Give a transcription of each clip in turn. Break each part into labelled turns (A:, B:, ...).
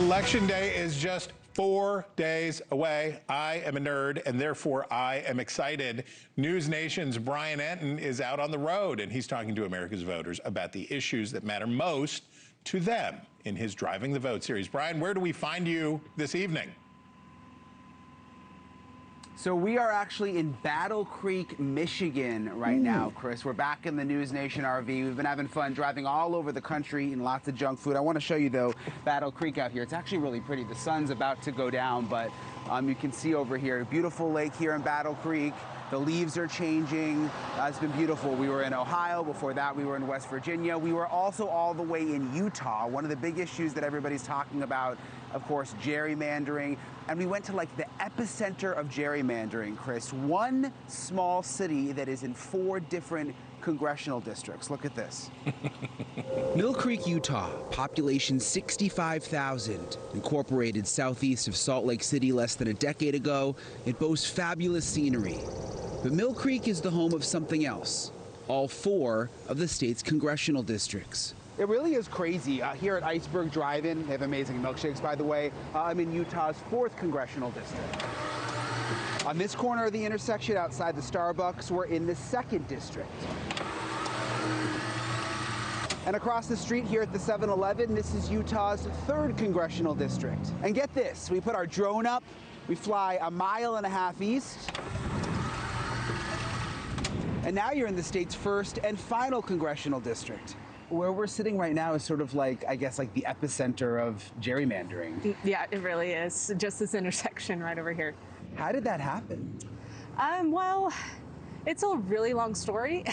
A: Election Day is just 4 days away. I am a nerd, and therefore I am excited. NewsNation's Brian Entin is out on the road, and he's talking to America's voters about the issues that matter most to them in his Driving the Vote series. Brian, where do we find you this evening?
B: So we are actually in Battle Creek, Michigan right now, Chris. We're back in the NewsNation RV. We've been having fun driving all over the country, eating lots of junk food. I want to show you, though, Battle Creek out here. It's actually really pretty. The sun's about to go down, but you can see over here, beautiful lake here in Battle Creek. The leaves are changing. It's been beautiful. We were in Ohio. Before that, we were in West Virginia. We were also all the way in Utah. One of the big issues that everybody's talking about, of course, gerrymandering. And we went to like the epicenter of gerrymandering, Chris. One small city that is in 4 different congressional districts. Look at this. Millcreek, Utah, population 65,000, incorporated southeast of Salt Lake City less than a decade ago. It boasts fabulous scenery. But Millcreek is the home of something else, all 4 of the state's congressional districts. It really is crazy. Here at Iceberg Drive-In, they have amazing milkshakes, by the way. I'm in Utah's 4th congressional district. On this corner of the intersection outside the Starbucks, we're in the 2nd district. And across the street here at the 7-Eleven, this is Utah's 3rd congressional district. And get this, we put our drone up, we fly 1.5 miles east, and now you're in the state's 1st and final congressional district. Where we're sitting right now is sort of like, I guess, like the epicenter of gerrymandering.
C: Yeah, it really is. Just this intersection right over here.
B: How did that happen?
C: Well, it's a really long story.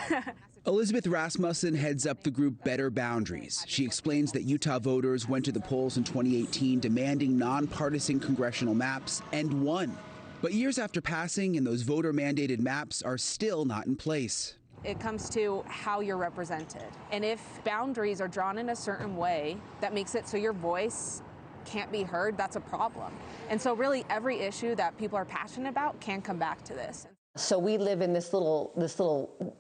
D: Elizabeth Rasmussen heads up the group Better Boundaries. She explains that Utah voters went to the polls in 2018 demanding nonpartisan congressional maps and won. But years after passing, and those voter-mandated maps are still not in place.
C: It comes to how you're represented. And if boundaries are drawn in a certain way that makes it so your voice can't be heard, that's a problem. And so really every issue that people are passionate about can come back to this.
E: So we live in this little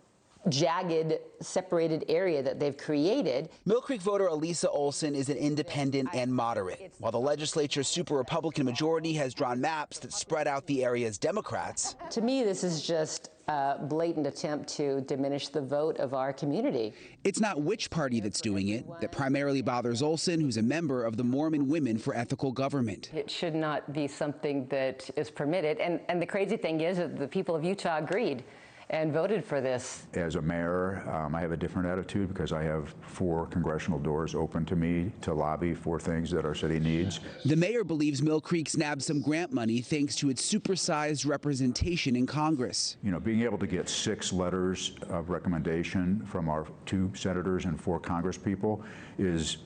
E: jagged, separated area that they've created.
D: Millcreek voter Elisa Olson is an independent and moderate, while the legislature's super Republican majority has drawn maps that spread out the area's Democrats.
E: To me, this is just a blatant attempt to diminish the vote of our community.
D: It's not which party that's doing it that primarily bothers Olson, who's a member of the Mormon Women for Ethical Government.
E: It should not be something that is permitted. And the crazy thing is that the people of Utah agreed and voted for this.
F: As a mayor, I have a different attitude because I have 4 congressional doors open to me to lobby for things that our city needs.
D: The mayor believes Millcreek nabbed some grant money thanks to its supersized representation in Congress.
F: You know, being able to get 6 letters of recommendation from our 2 senators and 4 congresspeople is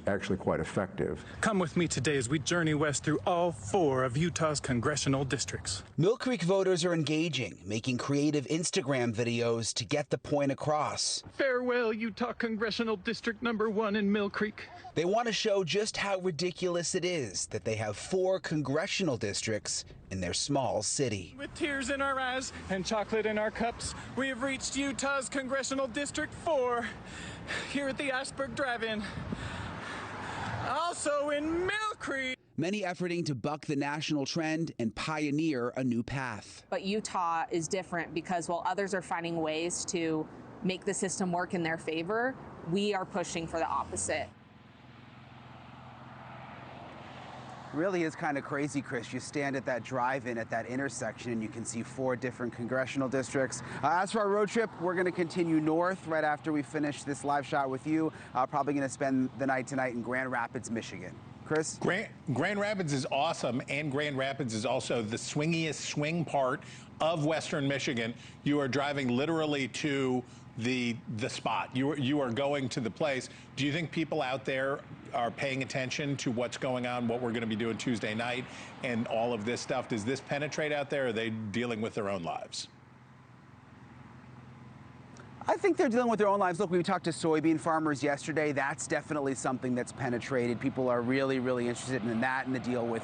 F: actually quite effective.
G: Come with me today as we journey west through all 4 of Utah's congressional districts.
D: Millcreek voters are engaging, making creative Instagram videos to get the point across.
G: Farewell, Utah Congressional District number 1 in Millcreek.
D: They want to show just how ridiculous it is that they have 4 congressional districts in their small city.
G: With tears in our eyes and chocolate in our cups, we have reached Utah's Congressional District 4 here at the Iceberg Drive-In. Also in Millcreek.
D: Many efforting to buck the national trend and pioneer a new path.
C: But Utah is different because while others are finding ways to make the system work in their favor, we are pushing for the opposite.
B: Really is kind of crazy, Chris. You stand at that drive-in at that intersection and you can see 4 different congressional districts. As for our road trip, we're going to continue north right after we finish this live shot with you. Probably going to spend the night tonight in Grand Rapids, Michigan. Chris?
A: Grand Rapids is awesome, and Grand Rapids is also the swingiest swing part of Western Michigan. You are driving literally to the spot. You are going to the place. Do you think people out there are paying attention to what's going on, what we're going to be doing Tuesday night, and all of this stuff? Does this penetrate out there, or are they dealing with their own lives?
B: I think they're dealing with their own lives. Look, we talked to soybean farmers yesterday. That's definitely something that's penetrated. People are really, really interested in that and the deal with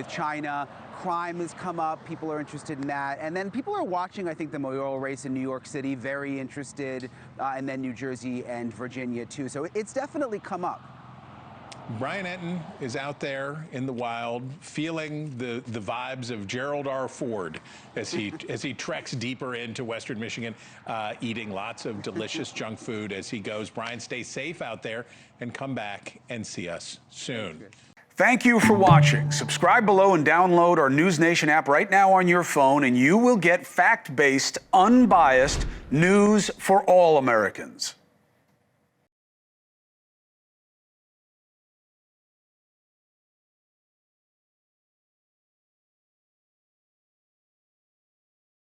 B: China. Crime has come up. People are interested in that. And then people are watching, I think, the mayoral race in New York City, very interested, and then New Jersey and Virginia, too. So it's definitely come up.
A: Brian Entin is out there in the wild, feeling the vibes of Gerald R. Ford as he treks deeper into Western Michigan, eating lots of delicious junk food as he goes. Brian, stay safe out there and come back and see us soon.
H: Thank you for watching. Subscribe below and download our NewsNation app right now on your phone, and you will get fact-based, unbiased news for all Americans.